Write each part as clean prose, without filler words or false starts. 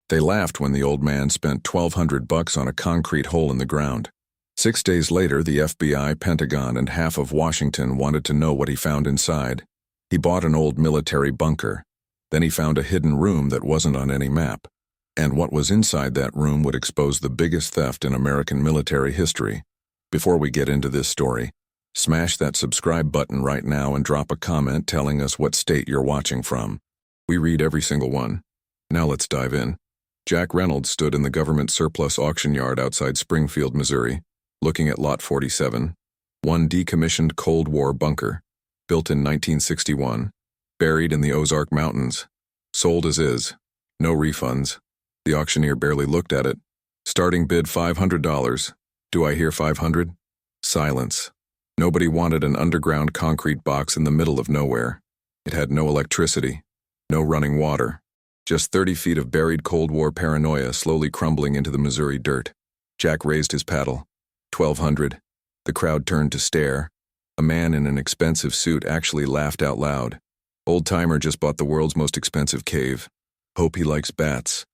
They laughed when the old man spent $1,200 on a concrete hole in the ground. 6 days later, the FBI, Pentagon, and half of Washington wanted to know what he found inside. He bought an old military bunker. Then he found a hidden room that wasn't on any map. And what was inside that room would expose the biggest theft in American military history. Before we get into this story, smash that subscribe button right now and drop a comment telling us what state you're watching from. We read every single one. Now let's dive in. Jack Reynolds stood in the government surplus auction yard outside Springfield, Missouri, looking at Lot 47, one decommissioned Cold War bunker, built in 1961, buried in the Ozark Mountains, sold as is, no refunds. The auctioneer barely looked at it. Starting bid $500. Do I hear 500? Silence. Nobody wanted an underground concrete box in the middle of nowhere. It had no electricity, no running water, just 30 feet of buried Cold War paranoia slowly crumbling into the Missouri dirt. Jack raised his paddle. 1,200. The crowd turned to stare. A man in an expensive suit actually laughed out loud. Old-timer just bought the world's most expensive cave. Hope he likes bats.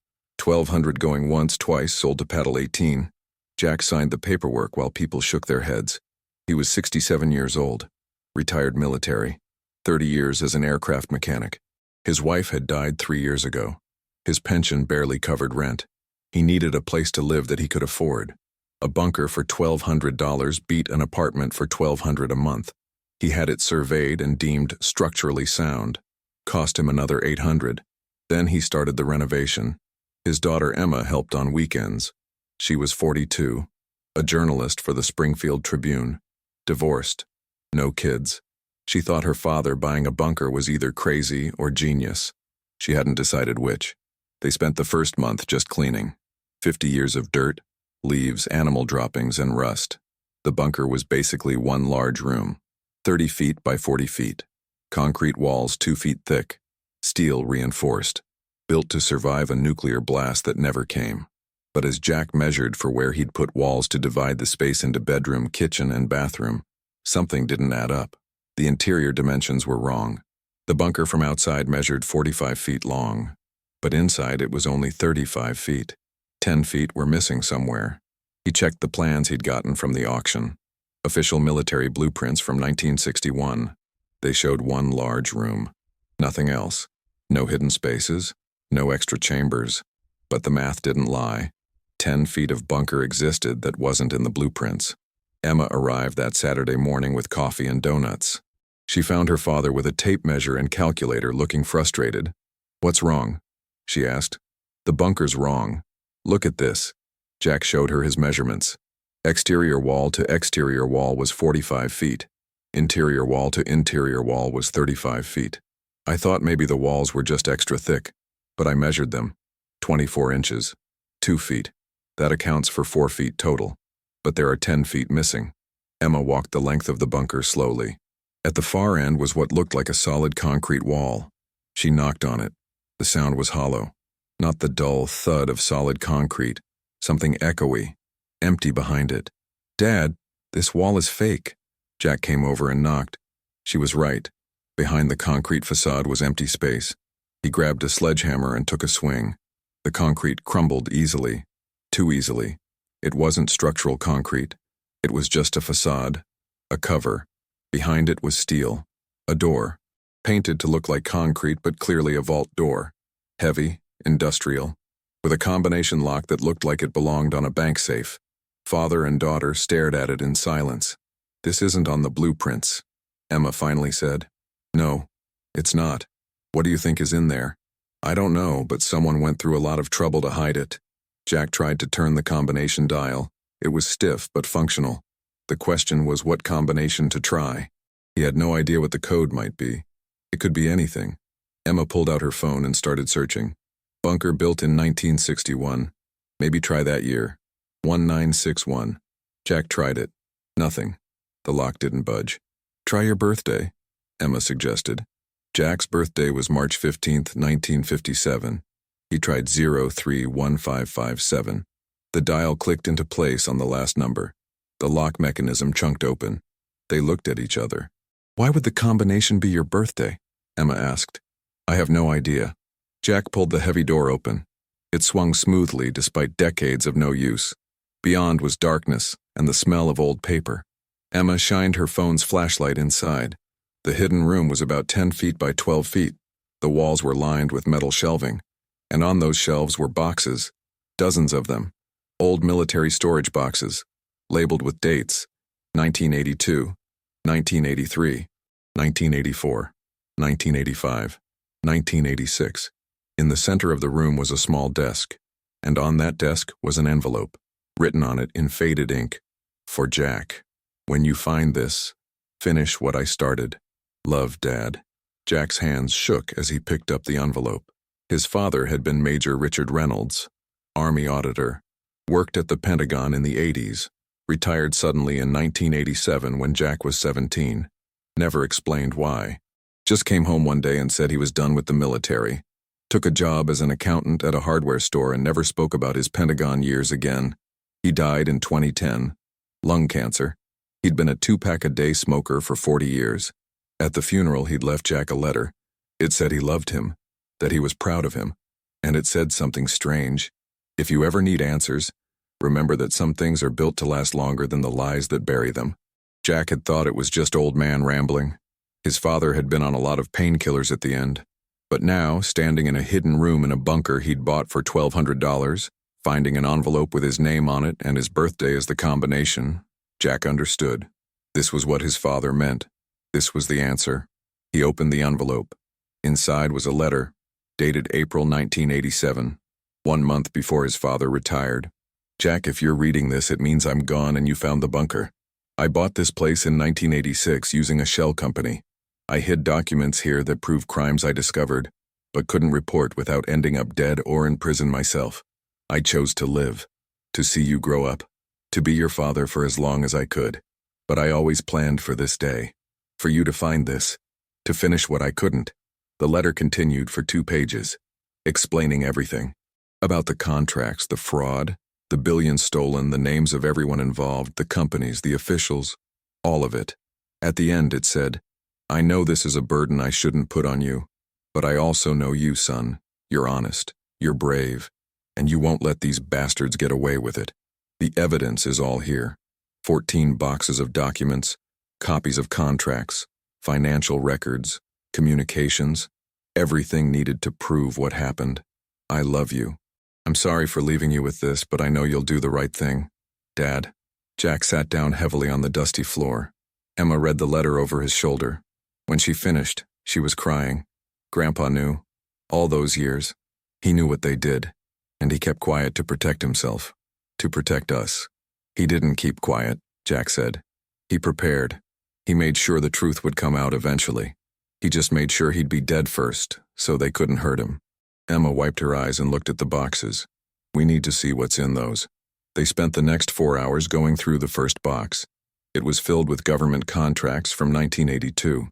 1,200 going once, twice, sold to paddle 18. Jack signed the paperwork while people shook their heads. He was 67 years old, retired military, 30 years as an aircraft mechanic. His wife had died 3 years ago. His pension barely covered rent. He needed a place to live that he could afford. A bunker for $1,200 beat an apartment for $1,200 a month. He had it surveyed and deemed structurally sound. Cost him another $800. Then he started the renovation. His daughter Emma helped on weekends. She was 42, a journalist for the Springfield Tribune. Divorced. No kids. She thought her father buying a bunker was either crazy or genius. She hadn't decided which. They spent the first month just cleaning. 50 years of dirt, leaves, animal droppings, and rust. The bunker was basically one large room, 30 feet by 40 feet. Concrete walls 2 feet thick, steel reinforced, built to survive a nuclear blast that never came. But as Jack measured for where he'd put walls to divide the space into bedroom, kitchen, and bathroom, something didn't add up. The interior dimensions were wrong. The bunker from outside measured 45 feet long, but inside it was only 35 feet. 10 feet were missing somewhere. He checked the plans he'd gotten from the auction. Official military blueprints from 1961. They showed one large room. Nothing else. No hidden spaces, no extra chambers. But the math didn't lie. 10 feet of bunker existed that wasn't in the blueprints. Emma arrived that Saturday morning with coffee and donuts. She found her father with a tape measure and calculator looking frustrated. "What's wrong?" she asked. "The bunker's wrong. Look at this." Jack showed her his measurements. Exterior wall to exterior wall was 45 feet. Interior wall to interior wall was 35 feet. I thought maybe the walls were just extra thick, but I measured them. 24 inches. 2 feet. That accounts for 4 feet total. But there are 10 feet missing. Emma walked the length of the bunker slowly. At the far end was what looked like a solid concrete wall. She knocked on it. The sound was hollow. Not the dull thud of solid concrete. Something echoey. Empty behind it. "Dad, this wall is fake." Jack came over and knocked. She was right. Behind the concrete facade was empty space. He grabbed a sledgehammer and took a swing. The concrete crumbled easily. Too easily. It wasn't structural concrete. It was just a facade. A cover. Behind it was steel. A door. Painted to look like concrete but clearly a vault door. Heavy, industrial, with a combination lock that looked like it belonged on a bank safe. Father and daughter stared at it in silence. "This isn't on the blueprints," Emma finally said. "No, it's not. What do you think is in there?" "I don't know, but someone went through a lot of trouble to hide it." Jack tried to turn the combination dial. It was stiff but functional. The question was what combination to try. He had no idea what the code might be. It could be anything. Emma pulled out her phone and started searching. Bunker built in 1961. Maybe try that year. 1961. Jack tried it. Nothing. The lock didn't budge. "Try your birthday," Emma suggested. Jack's birthday was March 15th, 1957. He tried 031557. The dial clicked into place on the last number. The lock mechanism chunked open. They looked at each other. "Why would the combination be your birthday?" Emma asked. "I have no idea." Jack pulled the heavy door open. It swung smoothly despite decades of no use. Beyond was darkness and the smell of old paper. Emma shined her phone's flashlight inside. The hidden room was about 10 feet by 12 feet. The walls were lined with metal shelving, and on those shelves were boxes, dozens of them, old military storage boxes, labeled with dates, 1982, 1983, 1984, 1985, 1986. In the center of the room was a small desk, and on that desk was an envelope, written on it in faded ink, "For Jack. When you find this, finish what I started. Love, Dad." Jack's hands shook as he picked up the envelope. His father had been Major Richard Reynolds, Army auditor, worked at the Pentagon in the 80s, retired suddenly in 1987 when Jack was 17. Never explained why. Just came home one day and said he was done with the military. Took a job as an accountant at a hardware store and never spoke about his Pentagon years again. He died in 2010. Lung cancer. He'd been a 2-pack-a-day smoker for 40 years. At the funeral, he'd left Jack a letter. It said he loved him, that he was proud of him, and it said something strange. If you ever need answers, remember that some things are built to last longer than the lies that bury them. Jack had thought it was just old man rambling. His father had been on a lot of painkillers at the end. But now, standing in a hidden room in a bunker he'd bought for $1,200, finding an envelope with his name on it and his birthday as the combination, Jack understood. This was what his father meant. This was the answer. He opened the envelope. Inside was a letter, dated April 1987, 1 month before his father retired. "Jack, if you're reading this, it means I'm gone and you found the bunker. I bought this place in 1986 using a shell company. I hid documents here that prove crimes I discovered, but couldn't report without ending up dead or in prison myself. I chose to live, to see you grow up, to be your father for as long as I could. But I always planned for this day, for you to find this, to finish what I couldn't." The letter continued for 2 pages, explaining everything. About the contracts, the fraud, the billions stolen, the names of everyone involved, the companies, the officials, all of it. At the end it said, "I know this is a burden I shouldn't put on you, but I also know you, son. You're honest, you're brave, and you won't let these bastards get away with it. The evidence is all here. 14 boxes of documents, copies of contracts, financial records, communications, everything needed to prove what happened. I love you. I'm sorry for leaving you with this, but I know you'll do the right thing. Dad." Jack sat down heavily on the dusty floor. Emma read the letter over his shoulder. When she finished, she was crying. Grandpa knew. All those years. He knew what they did, and he kept quiet to protect himself, to protect us. He didn't keep quiet, Jack said. He prepared. He made sure the truth would come out eventually. He just made sure he'd be dead first, so they couldn't hurt him. Emma wiped her eyes and looked at the boxes. "We need to see what's in those." They spent the next 4 hours going through the first box. It was filled with government contracts from 1982.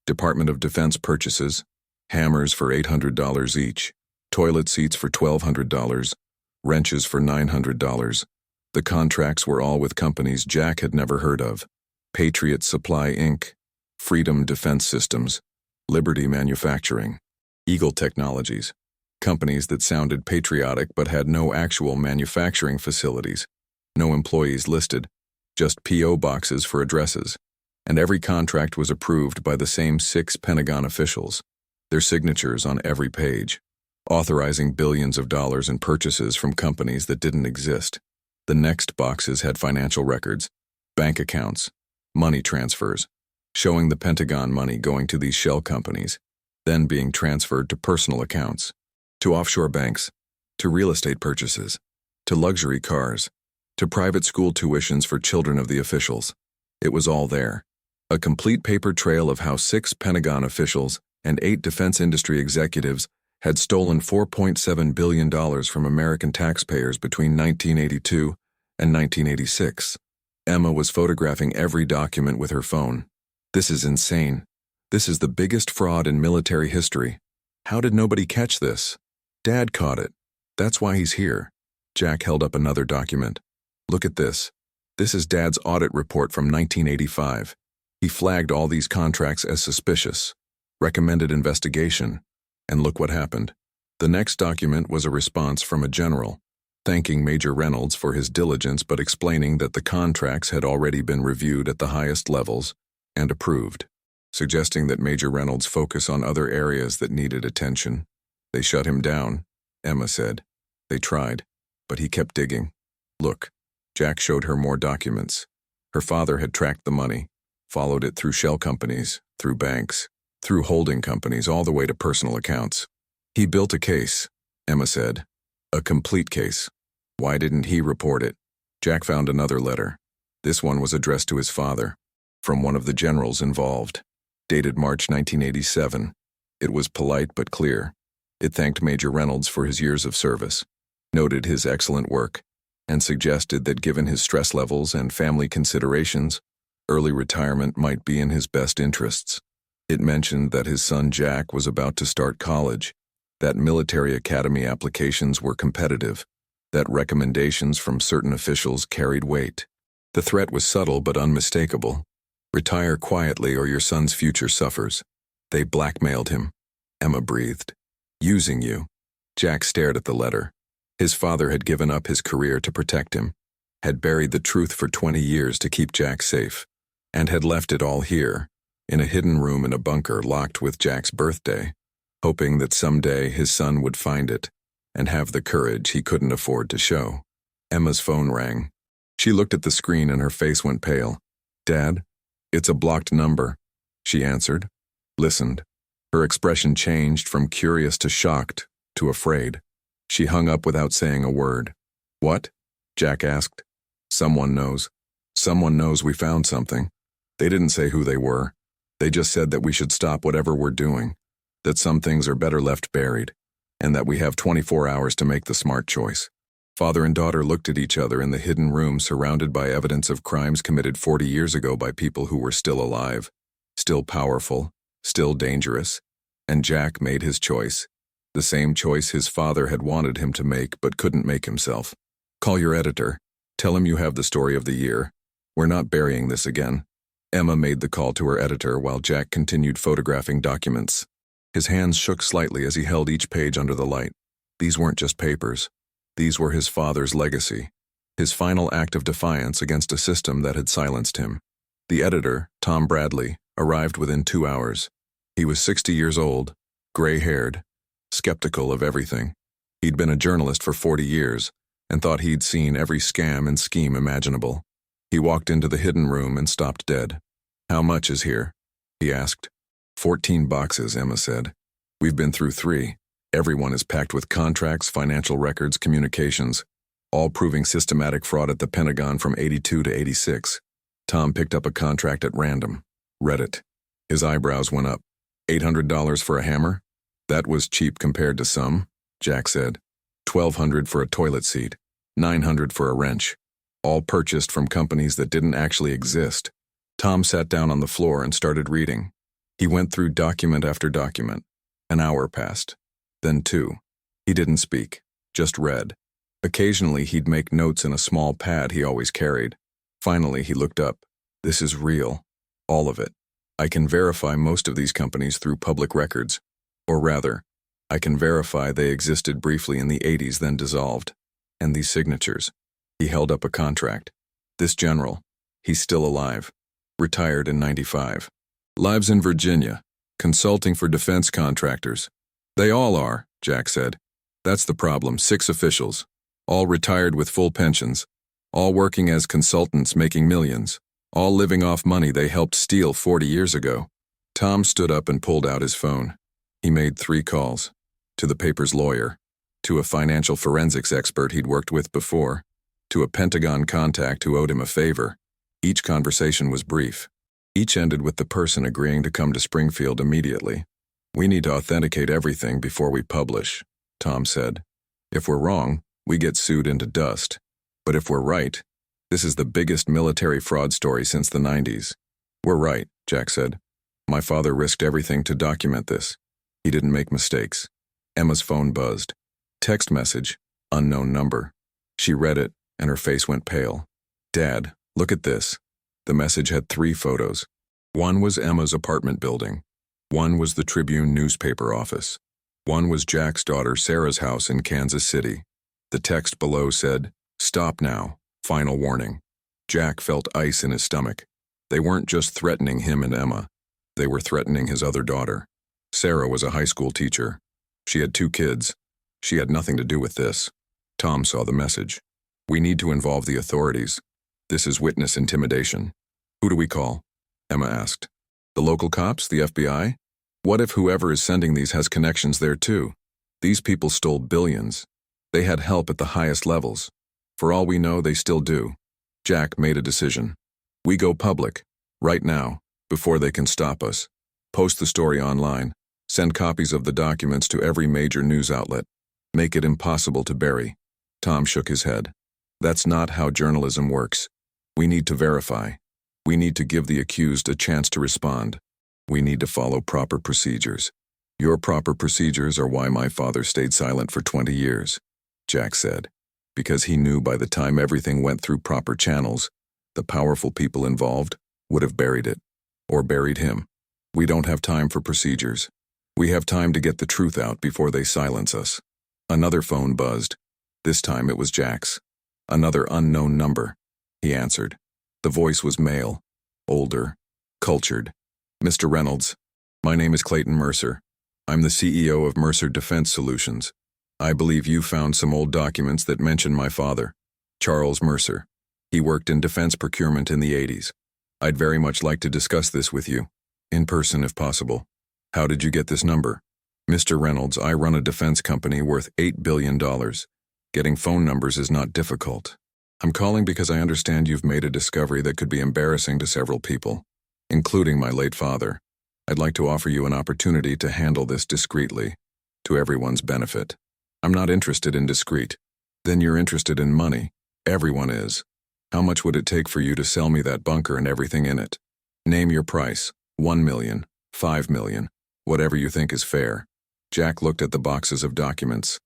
Department of Defense purchases, hammers for $800 each, toilet seats for $1,200, wrenches for $900. The contracts were all with companies Jack had never heard of. Patriot Supply Inc., Freedom Defense Systems, Liberty Manufacturing, Eagle Technologies, companies that sounded patriotic but had no actual manufacturing facilities, no employees listed, just P.O. boxes for addresses. And every contract was approved by the same 6 Pentagon officials, their signatures on every page, authorizing billions of dollars in purchases from companies that didn't exist. The next boxes had financial records, bank accounts, money transfers, showing the Pentagon money going to these shell companies, then being transferred to personal accounts, to offshore banks, to real estate purchases, to luxury cars, to private school tuitions for children of the officials. It was all there. A complete paper trail of how 6 Pentagon officials and 8 defense industry executives had stolen $4.7 billion from American taxpayers between 1982 and 1986. Emma was photographing every document with her phone. "This is insane. This is the biggest fraud in military history. How did nobody catch this? Dad caught it. That's why he's here." Jack held up another document. "Look at this. This is Dad's audit report from 1985. He flagged all these contracts as suspicious, recommended investigation, and look what happened. The next document was a response from a general, thanking Major Reynolds for his diligence but explaining that the contracts had already been reviewed at the highest levels and approved, suggesting that Major Reynolds focus on other areas that needed attention. They shut him down, Emma said. They tried, but he kept digging. Look, Jack showed her more documents. Her father had tracked the money, followed it through shell companies, through banks, through holding companies, all the way to personal accounts. He built a case, Emma said. A complete case. Why didn't he report it? Jack found another letter. This one was addressed to his father, from one of the generals involved, dated March 1987. It was polite but clear. It thanked Major Reynolds for his years of service, noted his excellent work, and suggested that given his stress levels and family considerations, early retirement might be in his best interests. It mentioned that his son Jack was about to start college, that military academy applications were competitive, that recommendations from certain officials carried weight. The threat was subtle but unmistakable. Retire quietly or your son's future suffers. They blackmailed him. Emma breathed. Using you. Jack stared at the letter. His father had given up his career to protect him, had buried the truth for 20 years to keep Jack safe, and had left it all here, in a hidden room in a bunker locked with Jack's birthday, hoping that someday his son would find it and have the courage he couldn't afford to show. Emma's phone rang. She looked at the screen and her face went pale. Dad? It's a blocked number, she answered, listened. Her expression changed from curious to shocked to afraid. She hung up without saying a word. What? Jack asked. Someone knows. Someone knows we found something. They didn't say who they were. They just said that we should stop whatever we're doing, that some things are better left buried, and that we have 24 hours to make the smart choice. Father and daughter looked at each other in the hidden room surrounded by evidence of crimes committed 40 years ago by people who were still alive, still powerful, still dangerous, and Jack made his choice, the same choice his father had wanted him to make but couldn't make himself. Call your editor. Tell him you have the story of the year. We're not burying this again. Emma made the call to her editor while Jack continued photographing documents. His hands shook slightly as he held each page under the light. These weren't just papers. These were his father's legacy, his final act of defiance against a system that had silenced him. The editor, Tom Bradley, arrived within 2 hours. He was 60 years old, gray-haired, skeptical of everything. He'd been a journalist for 40 years and thought he'd seen every scam and scheme imaginable. He walked into the hidden room and stopped dead. How much is here? He asked. 14 boxes, Emma said. We've been through 3. Everyone is packed with contracts, financial records, communications, all proving systematic fraud at the Pentagon from 82 to 86. Tom picked up a contract at random, read it. His eyebrows went up. $800 for a hammer? That was cheap compared to some, Jack said. $1,200 for a toilet seat, $900 for a wrench, all purchased from companies that didn't actually exist. Tom sat down on the floor and started reading. He went through document after document. An hour passed. Then 2. He didn't speak, just read. Occasionally he'd make notes in a small pad he always carried. Finally he looked up. This is real. All of it. I can verify most of these companies through public records. Or rather, I can verify they existed briefly in the 80s then dissolved. And these signatures. He held up a contract. This general. He's still alive. Retired in 95. Lives in Virginia. Consulting for defense contractors. They all are, Jack said. That's the problem, 6 officials. All retired with full pensions. All working as consultants making millions. All living off money they helped steal 40 years ago. Tom stood up and pulled out his phone. He made 3 calls. To the paper's lawyer. To a financial forensics expert he'd worked with before. To a Pentagon contact who owed him a favor. Each conversation was brief. Each ended with the person agreeing to come to Springfield immediately. We need to authenticate everything before we publish, Tom said. If we're wrong, we get sued into dust. But if we're right, this is the biggest military fraud story since the 90s. We're right, Jack said. My father risked everything to document this. He didn't make mistakes. Emma's phone buzzed. Text message, unknown number. She read it, and her face went pale. Dad, look at this. The message had 3 photos. One was Emma's apartment building. One was the Tribune newspaper office. One was Jack's daughter Sarah's house in Kansas City. The text below said, "Stop now. Final warning." Jack felt ice in his stomach. They weren't just threatening him and Emma. They were threatening his other daughter. Sarah was a high school teacher. She had 2 kids. She had nothing to do with this. Tom saw the message. "We need to involve the authorities. This is witness intimidation." "Who do we call?" Emma asked. "The local cops, the FBI? What if whoever is sending these has connections there too? These people stole billions. They had help at the highest levels. For all we know, they still do." Jack made a decision. "We go public, right now, before they can stop us. Post the story online. Send copies of the documents to every major news outlet. Make it impossible to bury." Tom shook his head. "That's not how journalism works. We need to verify. We need to give the accused a chance to respond. We need to follow proper procedures. Your proper procedures are why my father stayed silent for 20 years, Jack said, because he knew by the time everything went through proper channels, the powerful people involved would have buried it, or buried him. We don't have time for procedures. We have time to get the truth out before they silence us." Another phone buzzed. This time it was Jack's. Another unknown number. He answered. The voice was male, older, cultured. "Mr. Reynolds, my name is Clayton Mercer. I'm the CEO of Mercer Defense Solutions. I believe you found some old documents that mention my father, Charles Mercer. He worked in defense procurement in the 80s. I'd very much like to discuss this with you, in person if possible. How did you get this number?" "Mr. Reynolds, I run a defense company worth $8 billion. Getting phone numbers is not difficult. I'm calling because I understand you've made a discovery that could be embarrassing to several people, including my late father. I'd like to offer you an opportunity to handle this discreetly, to everyone's benefit." "I'm not interested in discreet." "Then you're interested in money. Everyone is. How much would it take for you to sell me that bunker and everything in it? Name your price. 1 million, 5 million, whatever you think is fair." Jack looked at the boxes of documents,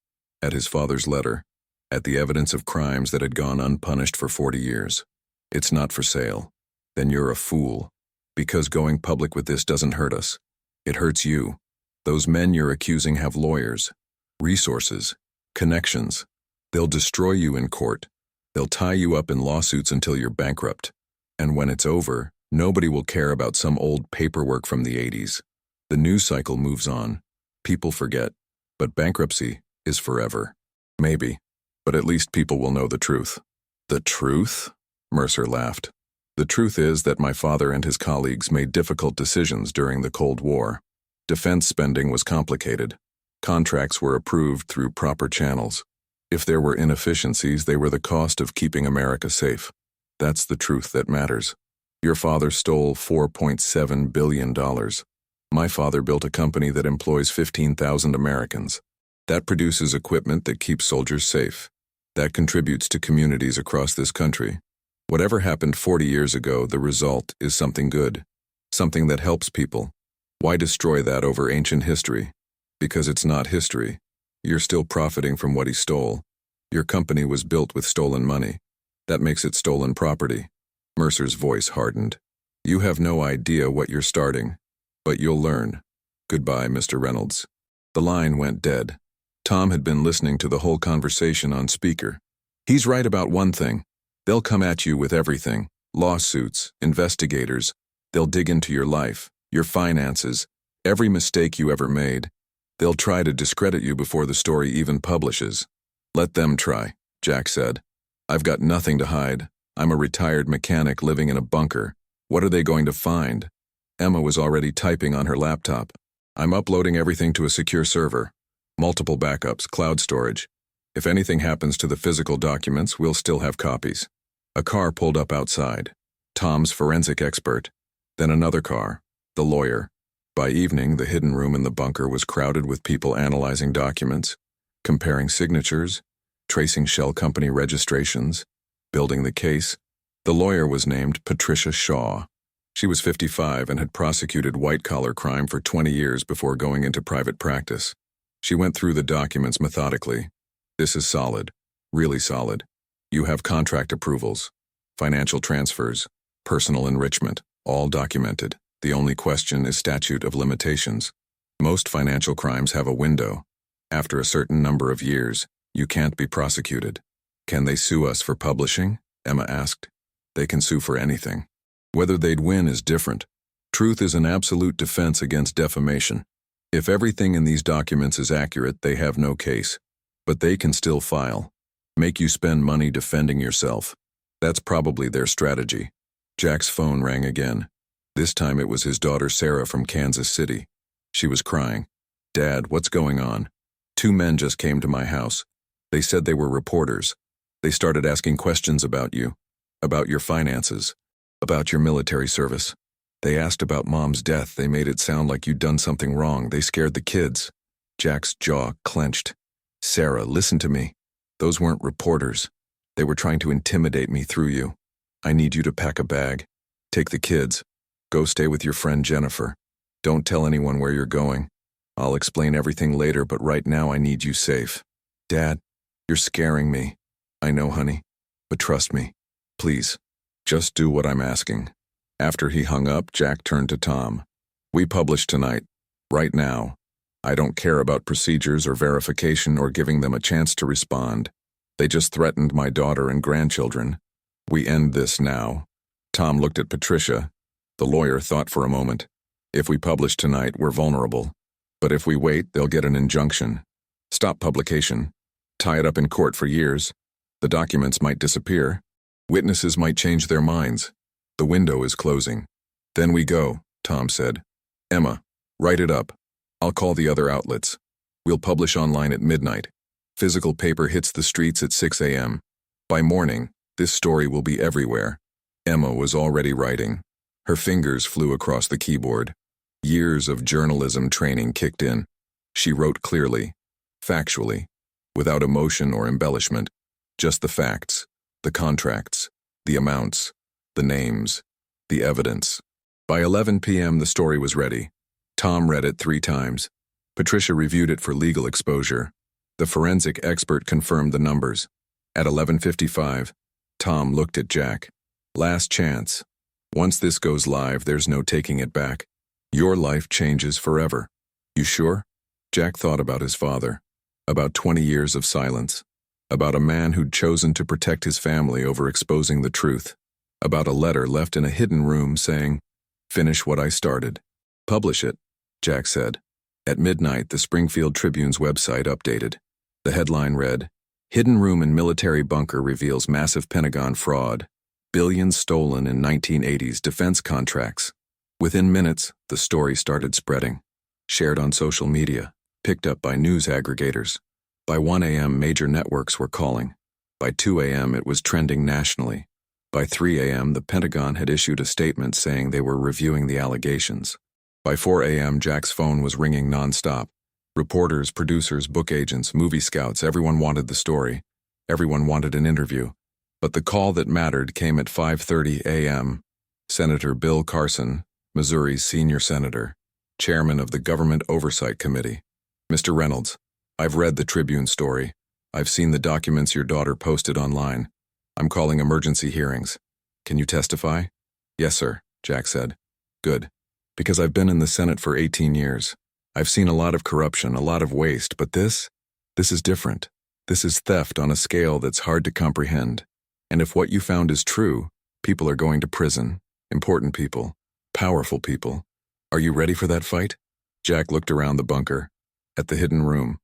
at his father's letter, at the evidence of crimes that had gone unpunished for 40 years. "It's not for sale." "Then you're a fool. Because going public with this doesn't hurt us. It hurts you. Those men you're accusing have lawyers, resources, connections. They'll destroy you in court. They'll tie you up in lawsuits until you're bankrupt. And when it's over, nobody will care about some old paperwork from the 80s. The news cycle moves on. People forget. But bankruptcy is forever. Maybe. But at least people will know the truth." "The truth?" Mercer laughed. "The truth is that my father and his colleagues made difficult decisions during the Cold War. Defense spending was complicated. Contracts were approved through proper channels. If there were inefficiencies, they were the cost of keeping America safe. That's the truth that matters. Your father stole $4.7 billion. My father built a company that employs 15,000 Americans. That produces equipment that keeps soldiers safe. That contributes to communities across this country. Whatever happened 40 years ago, the result is something good, something that helps people. Why destroy that over ancient history? Because it's not history. You're still profiting from what he stole. Your company was built with stolen money. That makes it stolen property." Mercer's voice hardened. "You have no idea what you're starting, but you'll learn. Goodbye, Mr. Reynolds." The line went dead. Tom had been listening to the whole conversation on speaker. "He's right about one thing. They'll come at you with everything. Lawsuits, investigators. They'll dig into your life, your finances, every mistake you ever made. They'll try to discredit you before the story even publishes." "Let them try," Jack said. "I've got nothing to hide. I'm a retired mechanic living in a bunker. What are they going to find?" Emma was already typing on her laptop. "I'm uploading everything to a secure server. Multiple backups, cloud storage. If anything happens to the physical documents, we'll still have copies." A car pulled up outside. Tom's forensic expert. Then another car. The lawyer. By evening, the hidden room in the bunker was crowded with people analyzing documents, comparing signatures, tracing shell company registrations, building the case. The lawyer was named Patricia Shaw. She was 55 and had prosecuted white-collar crime for 20 years before going into private practice. She went through the documents methodically. "This is solid. Really solid. You have contract approvals, financial transfers, personal enrichment, all documented. The only question is statute of limitations. Most financial crimes have a window. After a certain number of years, you can't be prosecuted. Can they sue us for publishing? Emma asked. They can sue for anything. Whether they'd win is different. Truth is an absolute defense against defamation. If everything in these documents is accurate, they have no case. But they can still file. Make you spend money defending yourself. That's probably their strategy. Jack's phone rang again. This time it was his daughter Sarah from Kansas City. She was crying. Dad, what's going on? 2 men just came to my house. They said they were reporters. They started asking questions about you, about your finances, about your military service. They asked about Mom's death. They made it sound like you'd done something wrong. They scared the kids. Jack's jaw clenched. Sarah, listen to me. Those weren't reporters. They were trying to intimidate me through you. I need you to pack a bag. Take the kids. Go stay with your friend Jennifer. Don't tell anyone where you're going. I'll explain everything later, but right now I need you safe. Dad, you're scaring me. I know, honey. But trust me. Please. Just do what I'm asking. After he hung up, Jack turned to Tom. We publish tonight. Right now. I don't care about procedures or verification or giving them a chance to respond. They just threatened my daughter and grandchildren. We end this now. Tom looked at Patricia. The lawyer thought for a moment. If we publish tonight, we're vulnerable. But if we wait, they'll get an injunction. Stop publication. Tie it up in court for years. The documents might disappear. Witnesses might change their minds. The window is closing. Then we go, Tom said. Emma, write it up. I'll call the other outlets. We'll publish online at midnight. Physical paper hits the streets at 6 a.m. By morning, this story will be everywhere. Emma was already writing. Her fingers flew across the keyboard. Years of journalism training kicked in. She wrote clearly, factually, without emotion or embellishment. Just the facts, the contracts, the amounts, the names, the evidence. By 11 p.m. the story was ready. Tom read it 3 times. Patricia reviewed it for legal exposure. The forensic expert confirmed the numbers. At 11:55, Tom looked at Jack. Last chance. Once this goes live, there's no taking it back. Your life changes forever. You sure? Jack thought about his father. About 20 years of silence. About a man who'd chosen to protect his family over exposing the truth. About a letter left in a hidden room saying, "Finish what I started." "Publish it," Jack said. At midnight, the Springfield Tribune's website updated. The headline read, "Hidden Room in Military Bunker Reveals Massive Pentagon Fraud. Billions Stolen in 1980s Defense Contracts." Within minutes, the story started spreading. Shared on social media, picked up by news aggregators. By 1 a.m., major networks were calling. By 2 a.m., it was trending nationally. By 3 a.m., the Pentagon had issued a statement saying they were reviewing the allegations. By 4 a.m., Jack's phone was ringing nonstop. Reporters, producers, book agents, movie scouts, everyone wanted the story. Everyone wanted an interview. But the call that mattered came at 5:30 a.m. Senator Bill Carson, Missouri's senior senator, chairman of the Government Oversight Committee. "Mr. Reynolds, I've read the Tribune story. I've seen the documents your daughter posted online. I'm calling emergency hearings. Can you testify?" "Yes, sir," Jack said. "Good. Because I've been in the Senate for 18 years. I've seen a lot of corruption, a lot of waste, but this is different. This is theft on a scale that's hard to comprehend. And if what you found is true, people are going to prison. Important people. Powerful people. Are you ready for that fight?" Jack looked around the bunker. At the hidden room.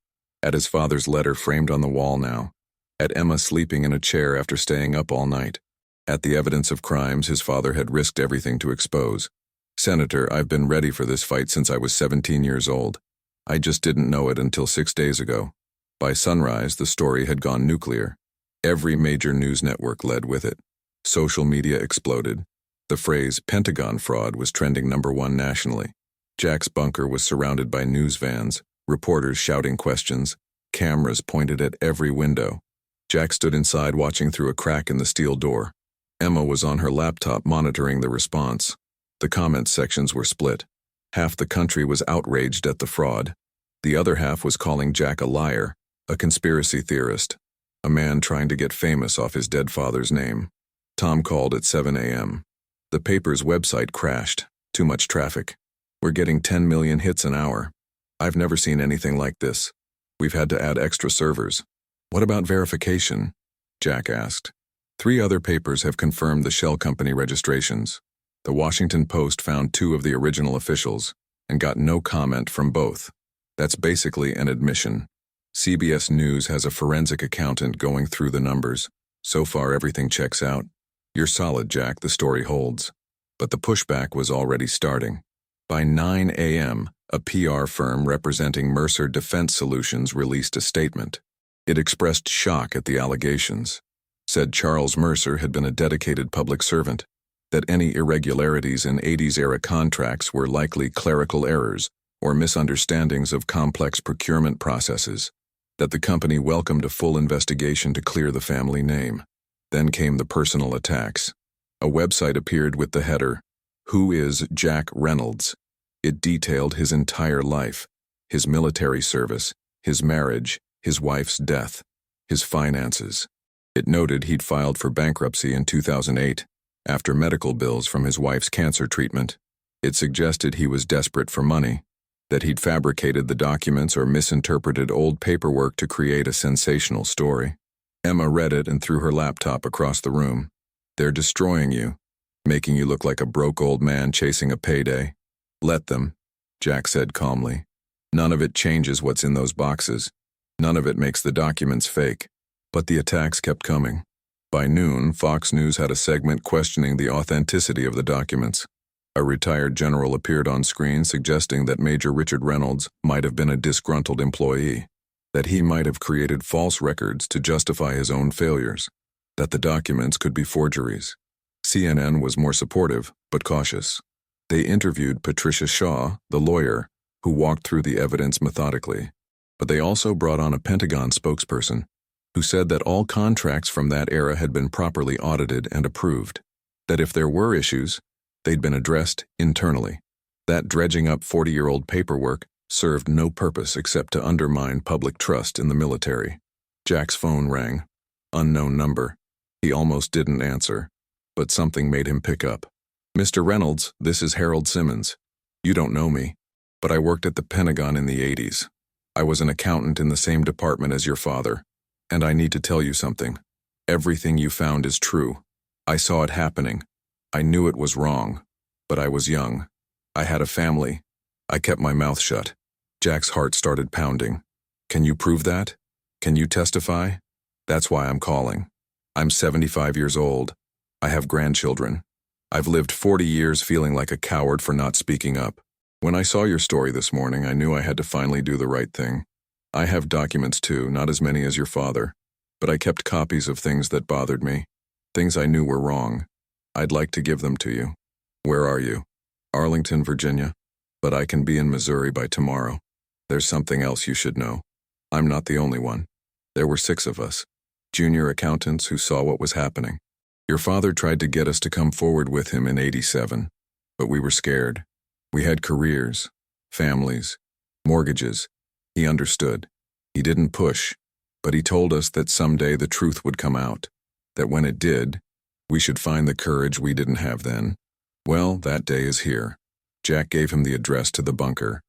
At his father's letter framed on the wall now. At Emma sleeping in a chair after staying up all night. At the evidence of crimes his father had risked everything to expose. "Senator, I've been ready for this fight since I was 17 years old. I just didn't know it until 6 days ago." By sunrise, the story had gone nuclear. Every major news network led with it. Social media exploded. The phrase Pentagon fraud was trending #1 nationally. Jack's bunker was surrounded by news vans, reporters shouting questions, cameras pointed at every window. Jack stood inside watching through a crack in the steel door. Emma was on her laptop monitoring the response. The comments sections were split. Half the country was outraged at the fraud. The other half was calling Jack a liar, a conspiracy theorist, a man trying to get famous off his dead father's name. Tom called at 7 a.m. The paper's website crashed. Too much traffic. "We're getting 10 million hits an hour. I've never seen anything like this. We've had to add extra servers. What about verification? Jack asked. 3 other papers have confirmed the shell company registrations. The Washington Post found 2 of the original officials and got no comment from both. That's basically an admission. CBS News has a forensic accountant going through the numbers. So far, everything checks out. You're solid, Jack, the story holds. But the pushback was already starting. By 9 a.m., a PR firm representing Mercer Defense Solutions released a statement. It expressed shock at the allegations, said Charles Mercer had been a dedicated public servant, that any irregularities in 80s-era contracts were likely clerical errors or misunderstandings of complex procurement processes, that the company welcomed a full investigation to clear the family name. Then came the personal attacks. A website appeared with the header, "Who is Jack Reynolds?" It detailed his entire life, his military service, his marriage, his wife's death, his finances. It noted he'd filed for bankruptcy in 2008 after medical bills from his wife's cancer treatment. It suggested he was desperate for money, that he'd fabricated the documents or misinterpreted old paperwork to create a sensational story. Emma read it and threw her laptop across the room. "They're destroying you, making you look like a broke old man chasing a payday. Let them," Jack said calmly. "None of it changes what's in those boxes. None of it makes the documents fake." But the attacks kept coming. By noon, Fox News had a segment questioning the authenticity of the documents. A retired general appeared on screen suggesting that Major Richard Reynolds might have been a disgruntled employee, that he might have created false records to justify his own failures, that the documents could be forgeries. CNN was more supportive, but cautious. They interviewed Patricia Shaw, the lawyer, who walked through the evidence methodically. But they also brought on a Pentagon spokesperson, who said that all contracts from that era had been properly audited and approved, that if there were issues, they'd been addressed internally. That dredging up 40-year-old paperwork served no purpose except to undermine public trust in the military. Jack's phone rang. Unknown number. He almost didn't answer, but something made him pick up. "Mr. Reynolds, this is Harold Simmons. You don't know me, but I worked at the Pentagon in the 80s. I was an accountant in the same department as your father, and I need to tell you something. Everything you found is true. I saw it happening. I knew it was wrong, but I was young. I had a family. I kept my mouth shut." Jack's heart started pounding. "Can you prove that? Can you testify? That's why I'm calling. I'm 75 years old. I have grandchildren. I've lived 40 years feeling like a coward for not speaking up. When I saw your story this morning, I knew I had to finally do the right thing. I have documents too, not as many as your father, but I kept copies of things that bothered me, things I knew were wrong. I'd like to give them to you. Where are you? Arlington, Virginia. But I can be in Missouri by tomorrow. There's something else you should know. I'm not the only one. There were 6 of us, junior accountants who saw what was happening. Your father tried to get us to come forward with him in 87, but we were scared. We had careers, families, mortgages. He understood. He didn't push, but he told us that someday the truth would come out, that when it did, we should find the courage we didn't have then. Well, that day is here." Jack gave him the address to the bunker.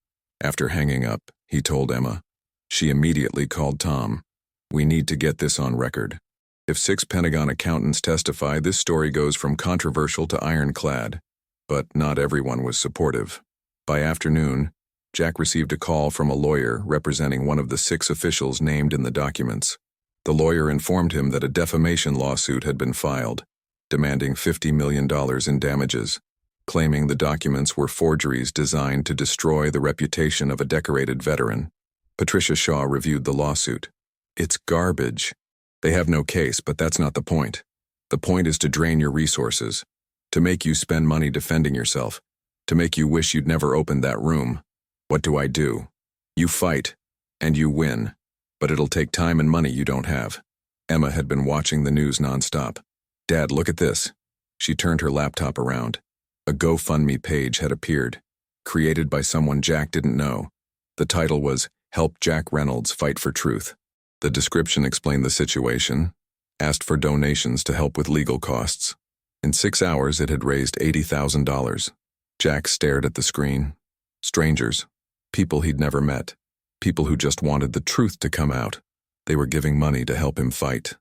After hanging up, he told Emma. She immediately called Tom. "We need to get this on record. If 6 Pentagon accountants testify, this story goes from controversial to ironclad." But not everyone was supportive. By afternoon, Jack received a call from a lawyer representing one of the 6 officials named in the documents. The lawyer informed him that a defamation lawsuit had been filed, demanding $50 million in damages, claiming the documents were forgeries designed to destroy the reputation of a decorated veteran. Patricia Shaw reviewed the lawsuit. "It's garbage. They have no case, but that's not the point. The point is to drain your resources, to make you spend money defending yourself, to make you wish you'd never opened that room. What do? You fight, and you win, but it'll take time and money you don't have." Emma had been watching the news nonstop. "Dad, look at this." She turned her laptop around. A GoFundMe page had appeared, created by someone Jack didn't know. The title was, "Help Jack Reynolds Fight for Truth." The description explained the situation, asked for donations to help with legal costs. In 6 hours, it had raised $80,000. Jack stared at the screen. Strangers, people he'd never met, People who just wanted the truth to come out. They were giving money to help him fight.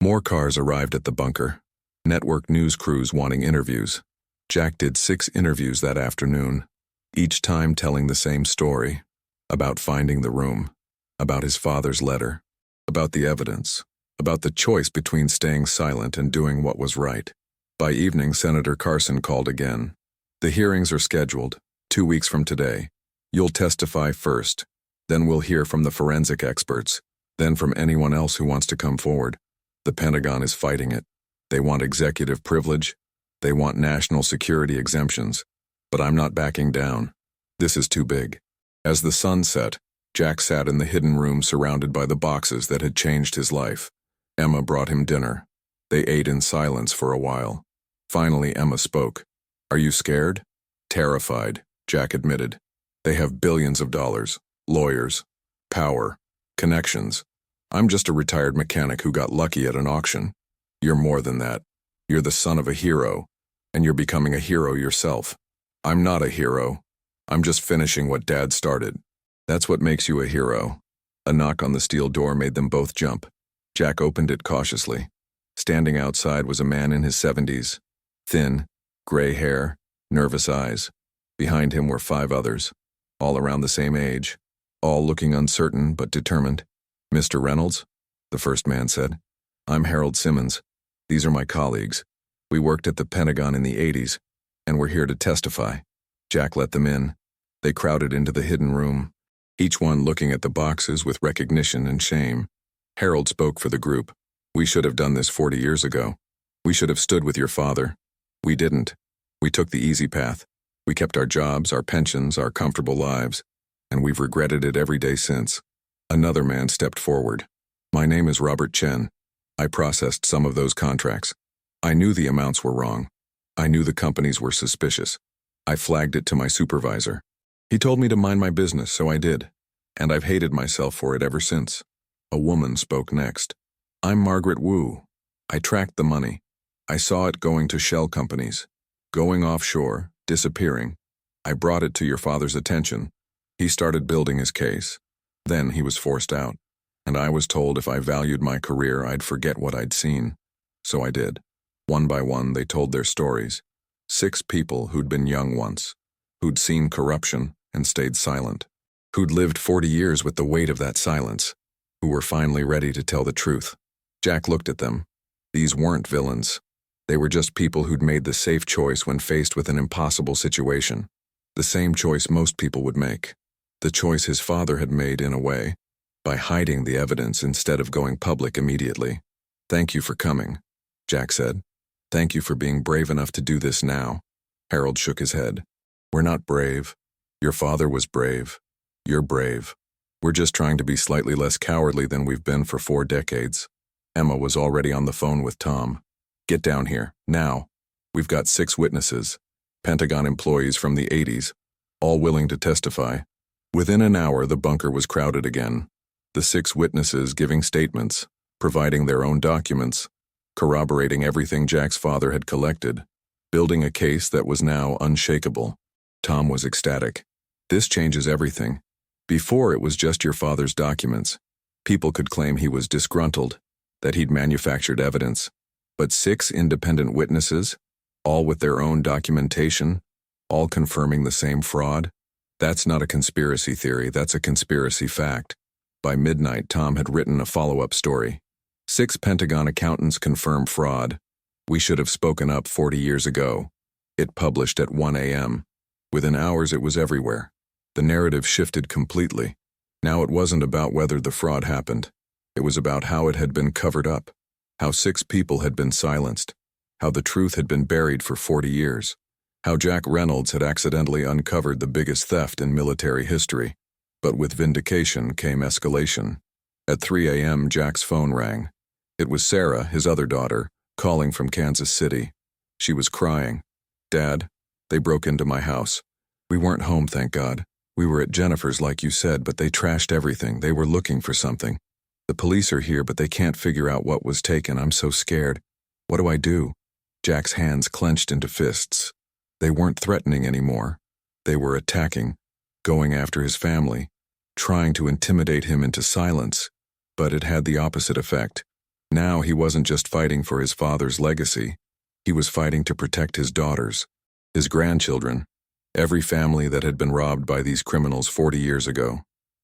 More cars arrived at the bunker. Network news crews wanting interviews. Jack did 6 interviews that afternoon, each time telling the same story. About finding the room. About his father's letter. About the evidence. About the choice between staying silent and doing what was right. By evening, Senator Carson called again. The hearings are scheduled, 2 weeks from today. You'll testify first. Then we'll hear from the forensic experts. Then from anyone else who wants to come forward. The Pentagon is fighting it. They want executive privilege. They want national security exemptions. But I'm not backing down. This is too big. As the sun set, Jack sat in the hidden room surrounded by the boxes that had changed his life. Emma brought him dinner. They ate in silence for a while. Finally, Emma spoke. Are you scared? Terrified, Jack admitted. They have billions of dollars, lawyers, power, connections. I'm just a retired mechanic who got lucky at an auction. You're more than that. You're the son of a hero, and you're becoming a hero yourself. I'm not a hero. I'm just finishing what Dad started. That's what makes you a hero. A knock on the steel door made them both jump. Jack opened it cautiously. Standing outside was a man in his 70s. Thin, gray hair, nervous eyes. Behind him were 5 others, all around the same age, all looking uncertain but determined. Mr. Reynolds, the first man said. I'm Harold Simmons. These are my colleagues. We worked at the Pentagon in the 80s, and we're here to testify. Jack let them in. They crowded into the hidden room, each one looking at the boxes with recognition and shame. Harold spoke for the group. We should have done this 40 years ago. We should have stood with your father. We didn't. We took the easy path. We kept our jobs, our pensions, our comfortable lives, and we've regretted it every day since. Another man stepped forward. My name is Robert Chen. I processed some of those contracts. I knew the amounts were wrong. I knew the companies were suspicious. I flagged it to my supervisor. He told me to mind my business, so I did. And I've hated myself for it ever since. A woman spoke next. I'm Margaret Wu. I tracked the money. I saw it going to shell companies, going offshore, disappearing. I brought it to your father's attention. He started building his case. Then he was forced out, and I was told if I valued my career, I'd forget what I'd seen. So I did. One by one, they told their stories. 6 people who'd been young once, who'd seen corruption and stayed silent, who'd lived 40 years with the weight of that silence, who were finally ready to tell the truth. Jack looked at them. These weren't villains. They were just people who'd made the safe choice when faced with an impossible situation. The same choice most people would make. The choice his father had made, in a way, by hiding the evidence instead of going public immediately. Thank you for coming, Jack said. Thank you for being brave enough to do this now. Harold shook his head. We're not brave. Your father was brave. You're brave. We're just trying to be slightly less cowardly than we've been for 4 decades. Emma was already on the phone with Tom. Get down here, now. We've got 6 witnesses, Pentagon employees from the 80s, all willing to testify. Within an hour, the bunker was crowded again. The 6 witnesses giving statements, providing their own documents, corroborating everything Jack's father had collected, building a case that was now unshakable. Tom was ecstatic. This changes everything. Before, it was just your father's documents. People could claim he was disgruntled, that he'd manufactured evidence. But 6 independent witnesses, all with their own documentation, all confirming the same fraud? That's not a conspiracy theory, that's a conspiracy fact. By midnight, Tom had written a follow-up story. 6 Pentagon accountants confirm fraud. We should have spoken up 40 years ago. It published at 1 a.m. Within hours, it was everywhere. The narrative shifted completely. Now it wasn't about whether the fraud happened. It was about how it had been covered up. How 6 people had been silenced, how the truth had been buried for 40 years, how Jack Reynolds had accidentally uncovered the biggest theft in military history. But with vindication came escalation. At 3 a.m., Jack's phone rang. It was Sarah, his other daughter, calling from Kansas City. She was crying. Dad, they broke into my house. We weren't home, thank God. We were at Jennifer's like you said, but they trashed everything. They were looking for something. The police are here, but they can't figure out what was taken. I'm so scared. What do I do? Jack's hands clenched into fists. They weren't threatening anymore. They were attacking, going after his family, trying to intimidate him into silence, but it had the opposite effect. Now he wasn't just fighting for his father's legacy, he was fighting to protect his daughters, his grandchildren, every family that had been robbed by these criminals 40 years ago.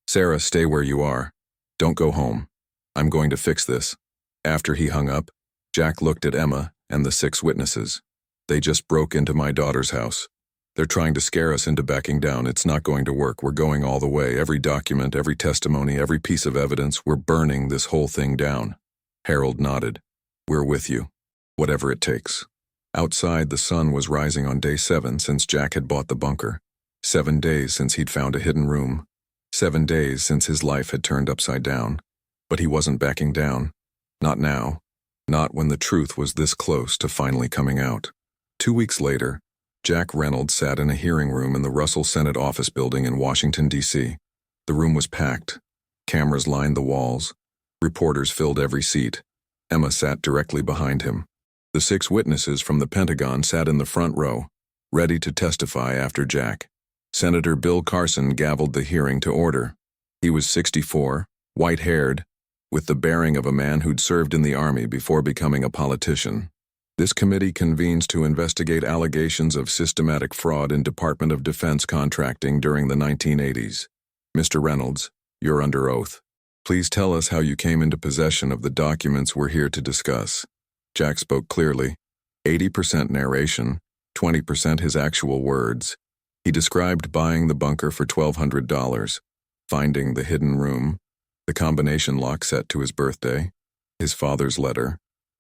"Sarah, stay where you are. Don't go home. I'm going to fix this." After he hung up, Jack looked at Emma and the 6 witnesses. "They just broke into my daughter's house. They're trying to scare us into backing down. It's not going to work. We're going all the way. Every document, every testimony, every piece of evidence, we're burning this whole thing down." Harold nodded. "We're with you. Whatever it takes." Outside, the sun was rising on day 7 since Jack had bought the bunker. 7 days since he'd found a hidden room. 7 days since his life had turned upside down. But he wasn't backing down. Not now. Not when the truth was this close to finally coming out. 2 weeks later, Jack Reynolds sat in a hearing room in the Russell Senate office building in Washington, D.C. The room was packed. Cameras lined the walls. Reporters filled every seat. Emma sat directly behind him. The 6 witnesses from the Pentagon sat in the front row, ready to testify after Jack. Senator Bill Carson gavelled the hearing to order. He was 64, white-haired, with the bearing of a man who'd served in the Army before becoming a politician. "This committee convenes to investigate allegations of systematic fraud in Department of Defense contracting during the 1980s. Mr. Reynolds, you're under oath. Please tell us how you came into possession of the documents we're here to discuss." Jack spoke clearly. 80% narration, 20% his actual words. He described buying the bunker for $1,200, finding the hidden room, the combination lock set to his birthday, his father's letter,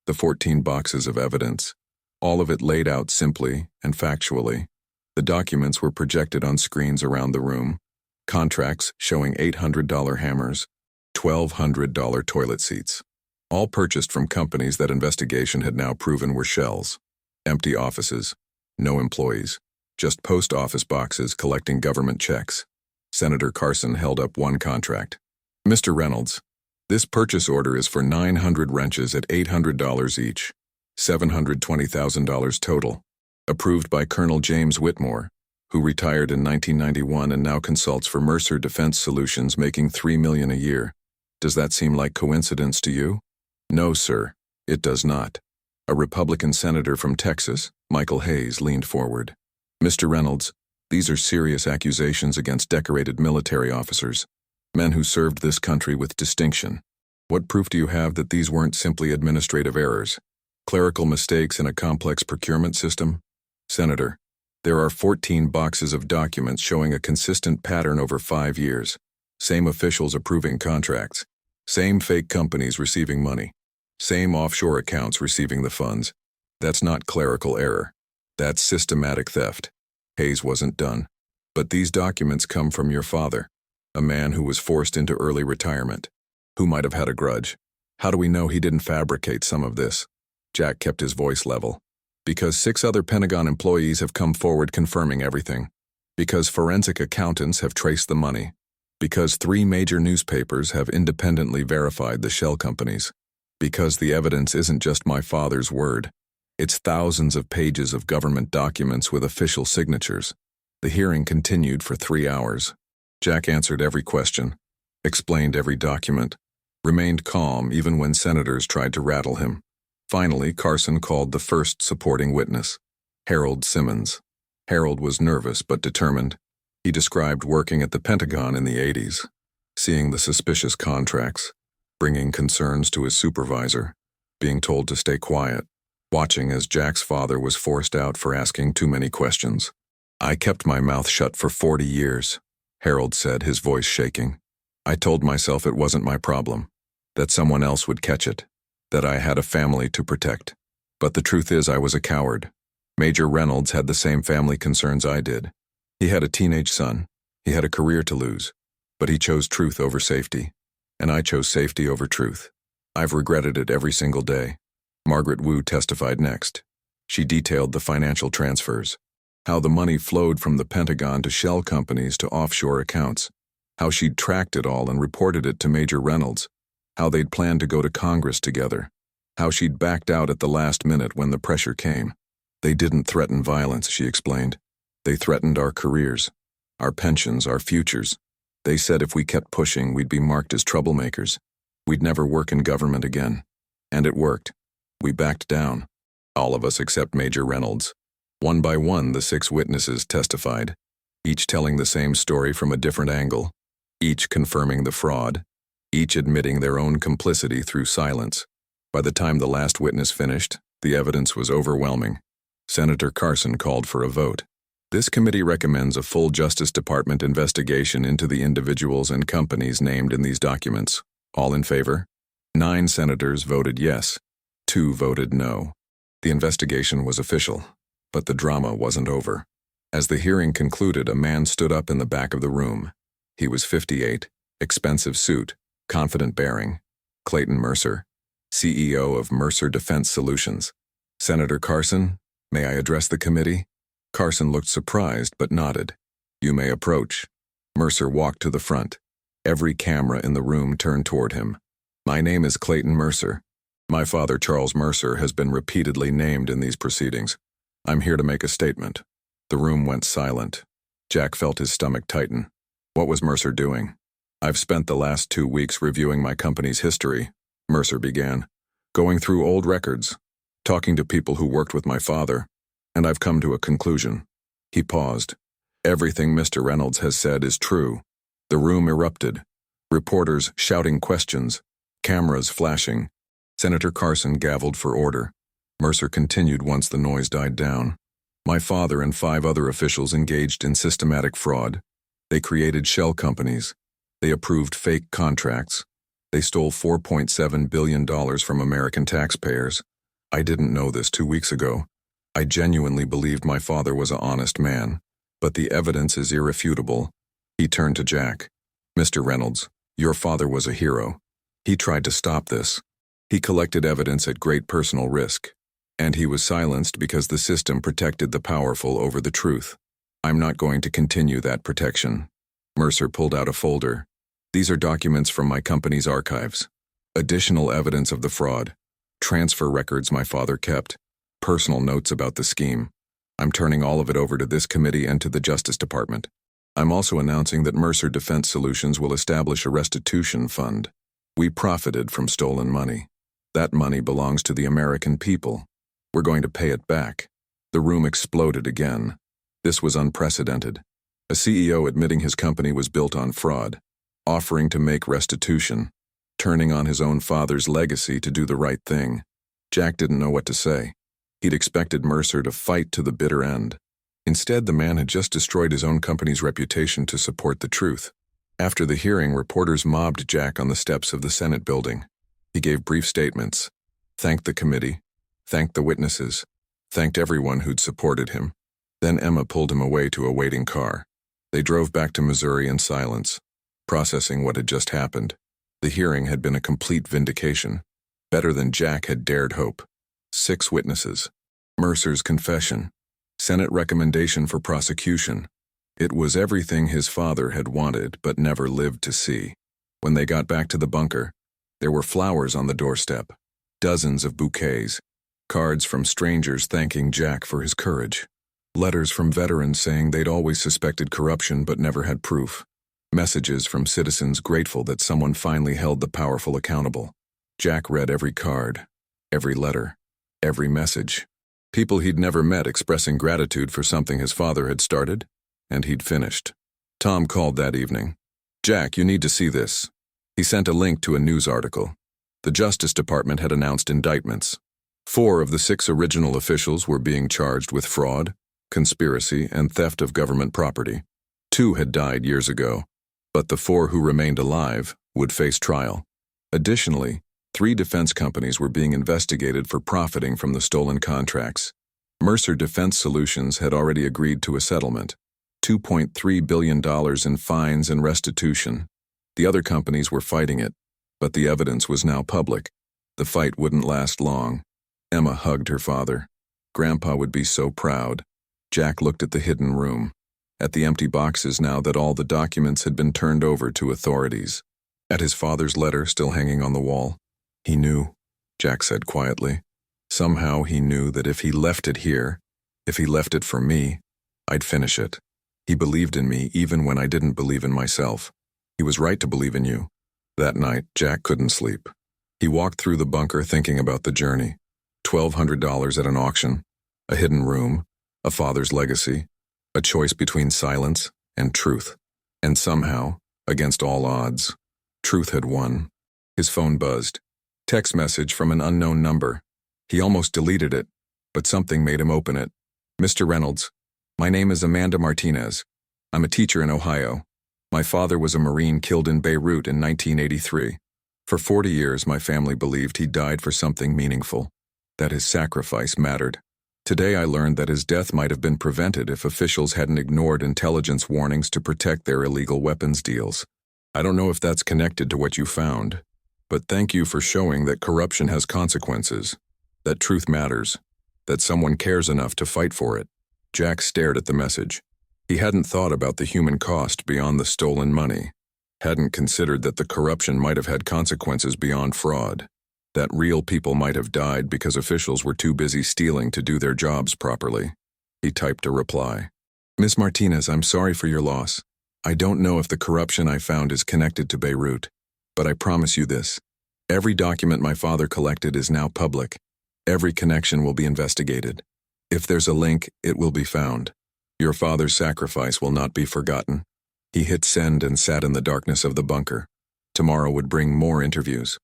the 14 boxes of evidence, all of it laid out simply and factually. The documents were projected on screens around the room, contracts showing $800 hammers, $1,200 toilet seats, all purchased from companies that investigation had now proven were shells. Empty offices, no employees, just post office boxes collecting government checks. Senator Carson held up one contract. "Mr. Reynolds, this purchase order is for 900 wrenches at $800 each, $720,000 total, approved by Colonel James Whitmore, who retired in 1991 and now consults for Mercer Defense Solutions, making $3 million a year. Does that seem like coincidence to you?" "No, sir, it does not." A Republican senator from Texas, Michael Hayes, leaned forward. "Mr. Reynolds, these are serious accusations against decorated military officers, men who served this country with distinction. What proof do you have that these weren't simply administrative errors, clerical mistakes in a complex procurement system?" "Senator, there are 14 boxes of documents showing a consistent pattern over 5 years. Same officials approving contracts. Same fake companies receiving money. Same offshore accounts receiving the funds. That's not clerical error. That's systematic theft." Hayes wasn't done. "But these documents come from your father, a man who was forced into early retirement, who might have had a grudge. How do we know he didn't fabricate some of this?" Jack kept his voice level. "Because 6 other Pentagon employees have come forward confirming everything. Because forensic accountants have traced the money. Because 3 major newspapers have independently verified the shell companies. Because the evidence isn't just my father's word. It's thousands of pages of government documents with official signatures." The hearing continued for 3 hours. Jack answered every question, explained every document, remained calm even when senators tried to rattle him. Finally, Carson called the first supporting witness, Harold Simmons. Harold was nervous but determined. He described working at the Pentagon in the 80s, seeing the suspicious contracts, bringing concerns to his supervisor, being told to stay quiet, watching as Jack's father was forced out for asking too many questions. "I kept my mouth shut for 40 years, Harold said, his voice shaking. "I told myself it wasn't my problem, that someone else would catch it, that I had a family to protect. But the truth is I was a coward. Major Reynolds had the same family concerns I did. He had a teenage son. He had a career to lose. But he chose truth over safety. And I chose safety over truth. I've regretted it every single day." Margaret Wu testified next. She detailed the financial transfers, how the money flowed from the Pentagon to shell companies to offshore accounts, how she'd tracked it all and reported it to Major Reynolds, how they'd planned to go to Congress together, how she'd backed out at the last minute when the pressure came. "They didn't threaten violence," she explained. "They threatened our careers, our pensions, our futures. They said if we kept pushing, we'd be marked as troublemakers. We'd never work in government again. And it worked. We backed down. All of us except Major Reynolds. One by one, the 6 witnesses testified, each telling the same story from a different angle, each confirming the fraud, each admitting their own complicity through silence. By the time the last witness finished, the evidence was overwhelming. Senator Carson called for a vote. This committee recommends a full Justice Department investigation into the individuals and companies named in these documents. All in favor? 9 senators voted yes. 2 voted no. The investigation was official, but the drama wasn't over. As the hearing concluded, a man stood up in the back of the room. He was 58, expensive suit, confident bearing. Clayton Mercer, CEO of Mercer Defense Solutions. Senator Carson, may I address the committee? Carson looked surprised but nodded. You may approach. Mercer walked to the front. Every camera in the room turned toward him. My name is Clayton Mercer. My father, Charles Mercer, has been repeatedly named in these proceedings. I'm here to make a statement. The room went silent. Jack felt his stomach tighten. What was Mercer doing? I've spent the last 2 weeks reviewing my company's history, Mercer began, going through old records, talking to people who worked with my father, and I've come to a conclusion. He paused. Everything Mr. Reynolds has said is true. The room erupted. Reporters shouting questions, cameras flashing. Senator Carson gavelled for order. Mercer continued once the noise died down. My father and 5 other officials engaged in systematic fraud. They created shell companies. They approved fake contracts. They stole $4.7 billion from American taxpayers. I didn't know this 2 weeks ago. I genuinely believed my father was an honest man, but the evidence is irrefutable. He turned to Jack. Mr. Reynolds, your father was a hero. He tried to stop this. He collected evidence at great personal risk, and he was silenced because the system protected the powerful over the truth. I'm not going to continue that protection. Mercer pulled out a folder. These are documents from my company's archives. Additional evidence of the fraud. Transfer records my father kept. Personal notes about the scheme. I'm turning all of it over to this committee and to the Justice Department. I'm also announcing that Mercer Defense Solutions will establish a restitution fund. We profited from stolen money. That money belongs to the American people. We're going to pay it back. The room exploded again. This was unprecedented. A CEO admitting his company was built on fraud, offering to make restitution, turning on his own father's legacy to do the right thing. Jack didn't know what to say. He'd expected Mercer to fight to the bitter end. Instead, the man had just destroyed his own company's reputation to support the truth. After the hearing, reporters mobbed Jack on the steps of the Senate building. He gave brief statements, thanked the committee, thanked the witnesses, thanked everyone who'd supported him. Then Emma pulled him away to a waiting car. They drove back to Missouri in silence, processing what had just happened. The hearing had been a complete vindication, better than Jack had dared hope. 6 witnesses. Mercer's confession. Senate recommendation for prosecution. It was everything his father had wanted but never lived to see. When they got back to the bunker, there were flowers on the doorstep, dozens of bouquets, cards from strangers thanking Jack for his courage, letters from veterans saying they'd always suspected corruption but never had proof, messages from citizens grateful that someone finally held the powerful accountable. Jack read every card, every letter, every message. People he'd never met expressing gratitude for something his father had started, and he'd finished. Tom called that evening. Jack, you need to see this. He sent a link to a news article. The Justice Department had announced indictments. 4 of the 6 original officials were being charged with fraud, conspiracy, and theft of government property. 2 had died years ago, but the 4 who remained alive would face trial. Additionally, 3 defense companies were being investigated for profiting from the stolen contracts. Mercer Defense Solutions had already agreed to a settlement, $2.3 billion in fines and restitution. The other companies were fighting it, but the evidence was now public. The fight wouldn't last long. Emma hugged her father. Grandpa would be so proud. Jack looked at the hidden room, at the empty boxes now that all the documents had been turned over to authorities, at his father's letter still hanging on the wall. He knew, Jack said quietly. Somehow he knew that if he left it here, if he left it for me, I'd finish it. He believed in me even when I didn't believe in myself. He was right to believe in you. That night, Jack couldn't sleep. He walked through the bunker thinking about the journey. $1,200 at an auction, a hidden room, a father's legacy, a choice between silence and truth. And somehow, against all odds, truth had won. His phone buzzed. Text message from an unknown number. He almost deleted it, but something made him open it. Mr. Reynolds, my name is Amanda Martinez. I'm a teacher in Ohio. My father was a Marine killed in Beirut in 1983. For 40 years, my family believed he died for something meaningful, that his sacrifice mattered. Today, I learned that his death might have been prevented if officials hadn't ignored intelligence warnings to protect their illegal weapons deals. I don't know if that's connected to what you found, but thank you for showing that corruption has consequences, that truth matters, that someone cares enough to fight for it. Jack stared at the message. He hadn't thought about the human cost beyond the stolen money, hadn't considered that the corruption might have had consequences beyond fraud, that real people might have died because officials were too busy stealing to do their jobs properly. He typed a reply. Miss Martinez, I'm sorry for your loss. I don't know if the corruption I found is connected to Beirut, but I promise you this. Every document my father collected is now public. Every connection will be investigated. If there's a link, it will be found. Your father's sacrifice will not be forgotten. He hit send and sat in the darkness of the bunker. Tomorrow would bring more interviews,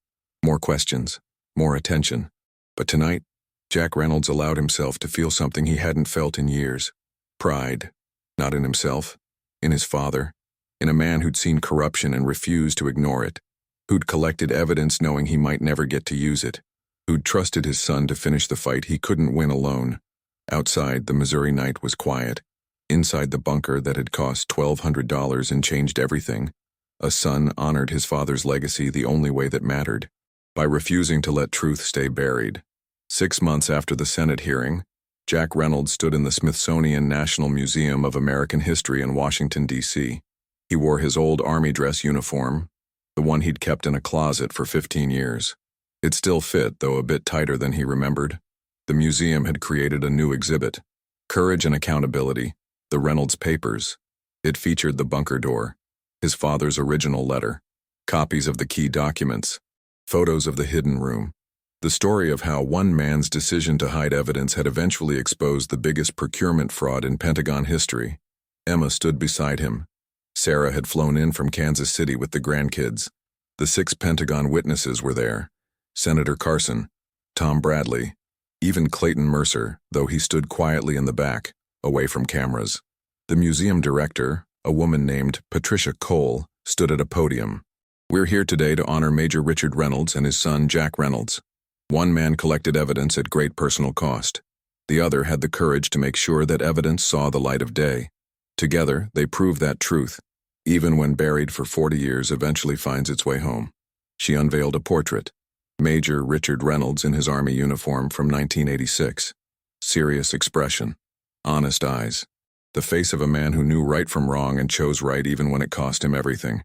more questions, more attention. But tonight, Jack Reynolds allowed himself to feel something he hadn't felt in years. Pride. Not in himself, in his father, in a man who'd seen corruption and refused to ignore it, who'd collected evidence knowing he might never get to use it, who'd trusted his son to finish the fight he couldn't win alone. Outside, the Missouri night was quiet. Inside the bunker that had cost $1,200 and changed everything, a son honored his father's legacy the only way that mattered, by refusing to let truth stay buried. 6 months after the Senate hearing, Jack Reynolds stood in the Smithsonian National Museum of American History in Washington, D.C. He wore his old Army dress uniform, the one he'd kept in a closet for 15 years. It still fit, though a bit tighter than he remembered. The museum had created a new exhibit, Courage and Accountability, the Reynolds Papers. It featured the bunker door, his father's original letter, copies of the key documents, photos of the hidden room. The story of how one man's decision to hide evidence had eventually exposed the biggest procurement fraud in Pentagon history. Emma stood beside him. Sarah had flown in from Kansas City with the grandkids. The 6 Pentagon witnesses were there. Senator Carson, Tom Bradley, even Clayton Mercer, though he stood quietly in the back, away from cameras. The museum director, a woman named Patricia Cole, stood at a podium. We're here today to honor Major Richard Reynolds and his son Jack Reynolds. One man collected evidence at great personal cost. The other had the courage to make sure that evidence saw the light of day. Together, they proved that truth, even when buried for 40 years, eventually finds its way home. She unveiled a portrait. Major Richard Reynolds in his Army uniform from 1986. Serious expression. Honest eyes. The face of a man who knew right from wrong and chose right even when it cost him everything.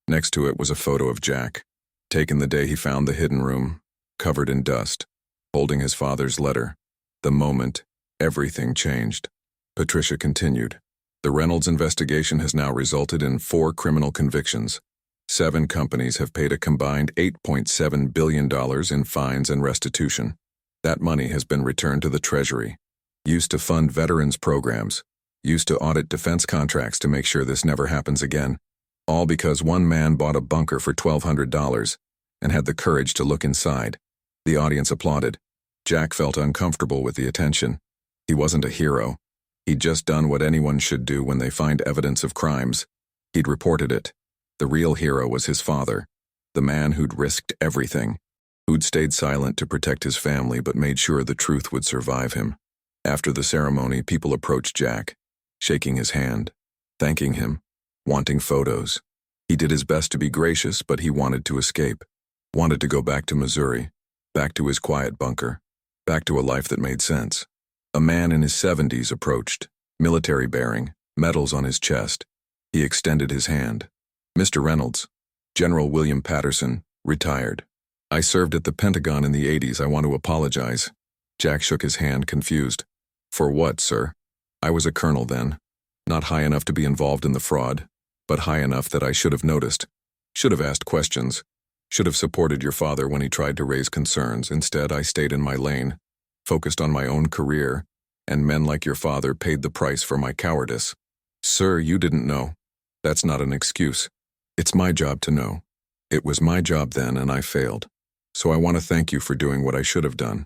Next to it was a photo of Jack, taken the day he found the hidden room, covered in dust, holding his father's letter. The moment, everything changed. Patricia continued. The Reynolds investigation has now resulted in 4 criminal convictions. 7 companies have paid a combined $8.7 billion in fines and restitution. That money has been returned to the Treasury, used to fund veterans programs, used to audit defense contracts to make sure this never happens again, all because one man bought a bunker for $1,200 and had the courage to look inside. The audience applauded. Jack felt uncomfortable with the attention. He wasn't a hero. He'd just done what anyone should do when they find evidence of crimes. He'd reported it. The real hero was his father, the man who'd risked everything, who'd stayed silent to protect his family but made sure the truth would survive him. After the ceremony, people approached Jack, shaking his hand, thanking him, wanting photos. He did his best to be gracious, but he wanted to escape, wanted to go back to Missouri, back to his quiet bunker, back to a life that made sense. A man in his 70s approached, military bearing, medals on his chest. He extended his hand. Mr. Reynolds, General William Patterson, retired. I served at the Pentagon in the 80s. I want to apologize. Jack shook his hand, confused. For what, sir? I was a colonel then. Not high enough to be involved in the fraud, but high enough that I should have noticed. Should have asked questions. Should have supported your father when he tried to raise concerns. Instead, I stayed in my lane, focused on my own career, and men like your father paid the price for my cowardice. Sir, you didn't know. That's not an excuse. It's my job to know. It was my job then, and I failed. So I want to thank you for doing what I should have done,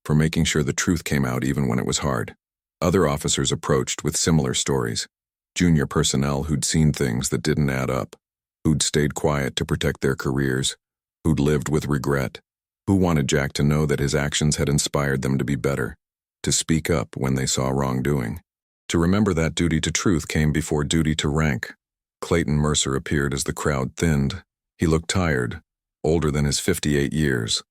for making sure the truth came out even when it was hard. Other officers approached with similar stories. Junior personnel who'd seen things that didn't add up, who'd stayed quiet to protect their careers, who'd lived with regret, who wanted Jack to know that his actions had inspired them to be better, to speak up when they saw wrongdoing, to remember that duty to truth came before duty to rank. Clayton Mercer appeared as the crowd thinned. He looked tired, older than his 58 years.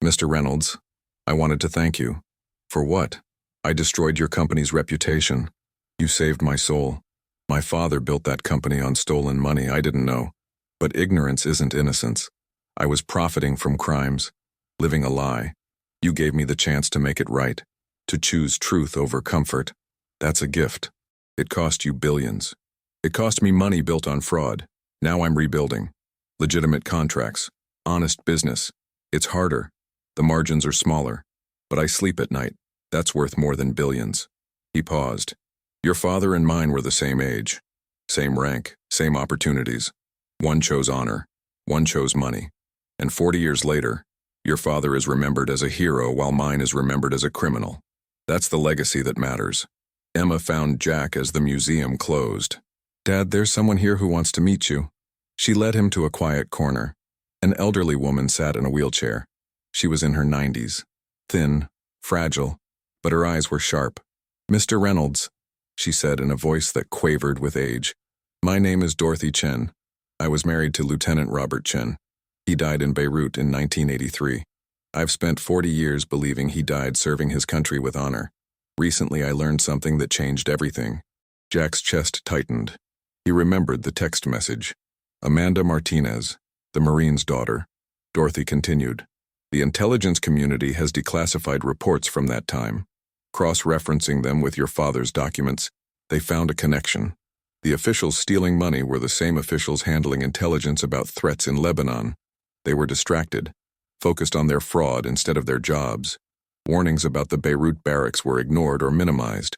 Mr. Reynolds, I wanted to thank you. For what? I destroyed your company's reputation. You saved my soul. My father built that company on stolen money. I didn't know. But ignorance isn't innocence. I was profiting from crimes, living a lie. You gave me the chance to make it right, to choose truth over comfort. That's a gift. It cost you billions. It cost me money built on fraud. Now I'm rebuilding. Legitimate contracts. Honest business. It's harder. The margins are smaller. But I sleep at night. That's worth more than billions. He paused. Your father and mine were the same age. Same rank, same opportunities. One chose honor. One chose money. And 40 years later, your father is remembered as a hero while mine is remembered as a criminal. That's the legacy that matters. Emma found Jack as the museum closed. Dad, there's someone here who wants to meet you. She led him to a quiet corner. An elderly woman sat in a wheelchair. She was in her 90s. Thin, fragile, but her eyes were sharp. Mr. Reynolds, she said in a voice that quavered with age. My name is Dorothy Chen. I was married to Lieutenant Robert Chen. He died in Beirut in 1983. I've spent 40 years believing he died serving his country with honor. Recently, I learned something that changed everything. Jack's chest tightened. He remembered the text message. Amanda Martinez, the Marine's daughter. Dorothy continued. The intelligence community has declassified reports from that time. Cross-referencing them with your father's documents, they found a connection. The officials stealing money were the same officials handling intelligence about threats in Lebanon. They were distracted, focused on their fraud instead of their jobs. Warnings about the Beirut barracks were ignored or minimized,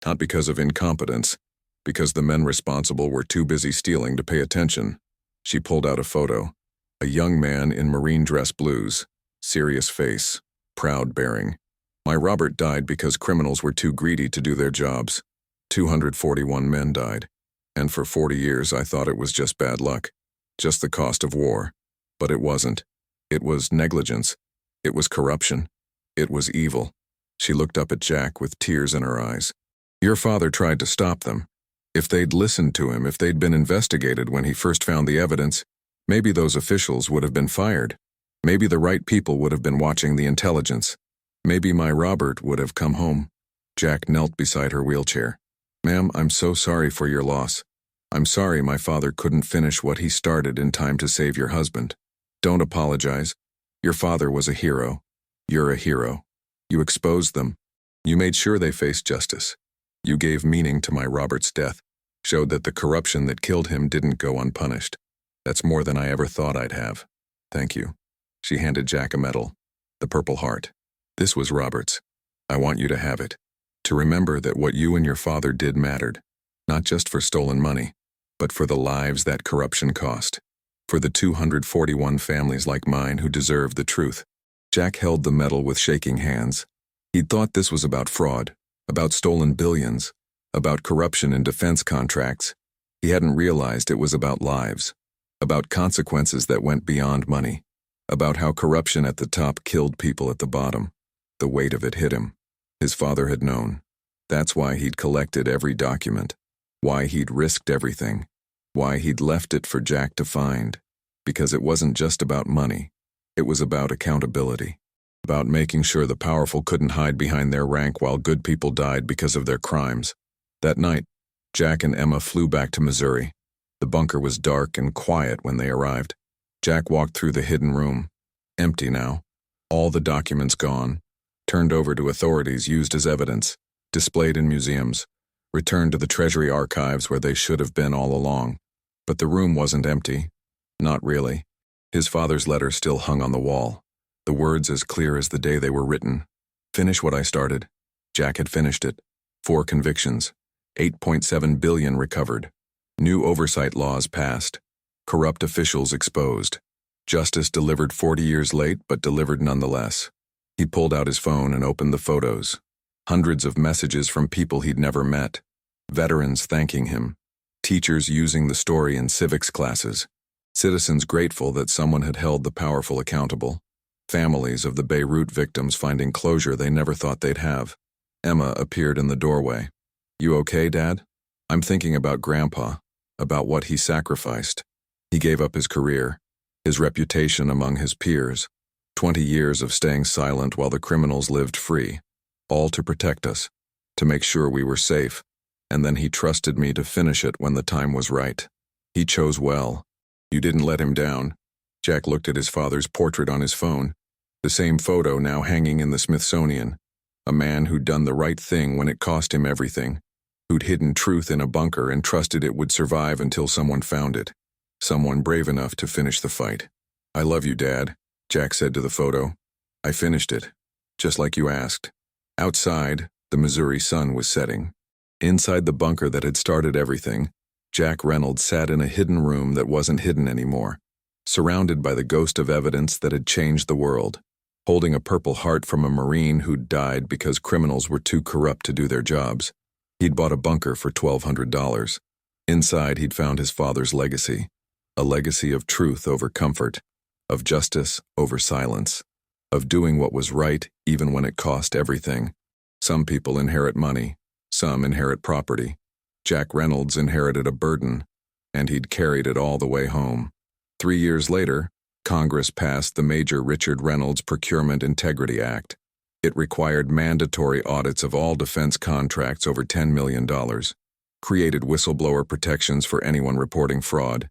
not because of incompetence, because the men responsible were too busy stealing to pay attention. She pulled out a photo. A young man in marine dress blues, serious face, proud bearing. My Robert died because criminals were too greedy to do their jobs. 241 men died. And for 40 years I thought it was just bad luck, just the cost of war. But it wasn't. It was negligence. It was corruption. It was evil. She looked up at Jack with tears in her eyes. Your father tried to stop them. If they'd listened to him, if they'd been investigated when he first found the evidence, maybe those officials would have been fired. Maybe the right people would have been watching the intelligence. Maybe my Robert would have come home. Jack knelt beside her wheelchair. Ma'am, I'm so sorry for your loss. I'm sorry my father couldn't finish what he started in time to save your husband. Don't apologize. Your father was a hero. You're a hero. You exposed them. You made sure they faced justice. You gave meaning to my Robert's death, showed that the corruption that killed him didn't go unpunished. That's more than I ever thought I'd have. Thank you. She handed Jack a medal, the Purple Heart. This was Robert's. I want you to have it. To remember that what you and your father did mattered, not just for stolen money, but for the lives that corruption cost, for the 241 families like mine who deserve the truth. Jack held the medal with shaking hands. He'd thought this was about fraud, about stolen billions, about corruption in defense contracts. He hadn't realized it was about lives, about consequences that went beyond money, about how corruption at the top killed people at the bottom. The weight of it hit him. His father had known. That's why he'd collected every document, why he'd risked everything, why he'd left it for Jack to find. Because it wasn't just about money. It was about accountability, about making sure the powerful couldn't hide behind their rank while good people died because of their crimes. That night, Jack and Emma flew back to Missouri. The bunker was dark and quiet when they arrived. Jack walked through the hidden room. Empty now. All the documents gone. Turned over to authorities used as evidence. Displayed in museums. Returned to the Treasury archives where they should have been all along. But the room wasn't empty. Not really. His father's letter still hung on the wall, the words as clear as the day they were written. Finish what I started. Jack had finished it. 4 convictions. 8.7 billion recovered. New oversight laws passed. Corrupt officials exposed. Justice delivered 40 years late, but delivered nonetheless. He pulled out his phone and opened the photos. Hundreds of messages from people he'd never met. Veterans thanking him. Teachers using the story in civics classes. Citizens grateful that someone had held the powerful accountable. Families of the Beirut victims finding closure they never thought they'd have. Emma appeared in the doorway. You okay, Dad? I'm thinking about Grandpa, about what he sacrificed. He gave up his career, his reputation among his peers, 20 years of staying silent while the criminals lived free, all to protect us, to make sure we were safe, and then he trusted me to finish it when the time was right. He chose well. You didn't let him down. Jack looked at his father's portrait on his phone, the same photo now hanging in the Smithsonian. A man who'd done the right thing when it cost him everything, who'd hidden truth in a bunker and trusted it would survive until someone found it. Someone brave enough to finish the fight. I love you, Dad, Jack said to the photo. I finished it, just like you asked. Outside, the Missouri sun was setting. Inside the bunker that had started everything, Jack Reynolds sat in a hidden room that wasn't hidden anymore, surrounded by the ghost of evidence that had changed the world, holding a Purple Heart from a Marine who'd died because criminals were too corrupt to do their jobs. He'd bought a bunker for $1,200. Inside, he'd found his father's legacy, a legacy of truth over comfort, of justice over silence, of doing what was right even when it cost everything. Some people inherit money, some inherit property. Jack Reynolds inherited a burden, and he'd carried it all the way home. 3 years later, Congress passed the Major Richard Reynolds Procurement Integrity Act. It required mandatory audits of all defense contracts over $10 million, created whistleblower protections for anyone reporting fraud,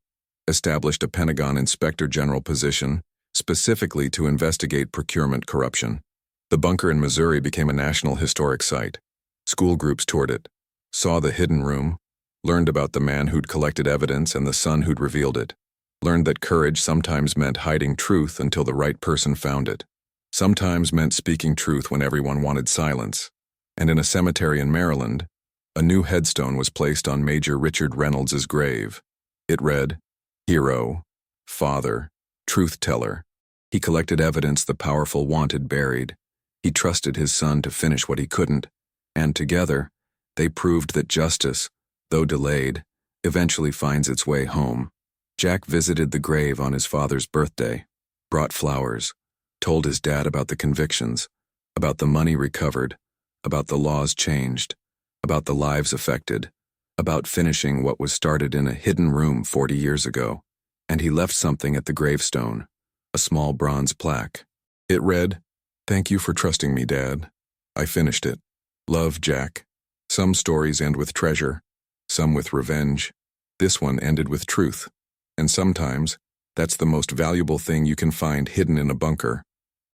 established a Pentagon Inspector General position specifically to investigate procurement corruption. The bunker in Missouri became a National Historic Site. School groups toured it, saw the hidden room, learned about the man who'd collected evidence and the son who'd revealed it, learned that courage sometimes meant hiding truth until the right person found it, sometimes meant speaking truth when everyone wanted silence. And in a cemetery in Maryland, a new headstone was placed on Major Richard Reynolds' grave. It read, Hero, Father, Truth Teller. He collected evidence the powerful wanted buried. He trusted his son to finish what he couldn't, and together, they proved that justice, though delayed, eventually finds its way home. Jack visited the grave on his father's birthday, brought flowers, told his dad about the convictions, about the money recovered, about the laws changed, about the lives affected, about finishing what was started in a hidden room 40 years ago. And he left something at the gravestone, a small bronze plaque. It read, Thank you for trusting me, Dad. I finished it. Love, Jack. Some stories end with treasure, some with revenge. This one ended with truth. And sometimes, that's the most valuable thing you can find hidden in a bunker.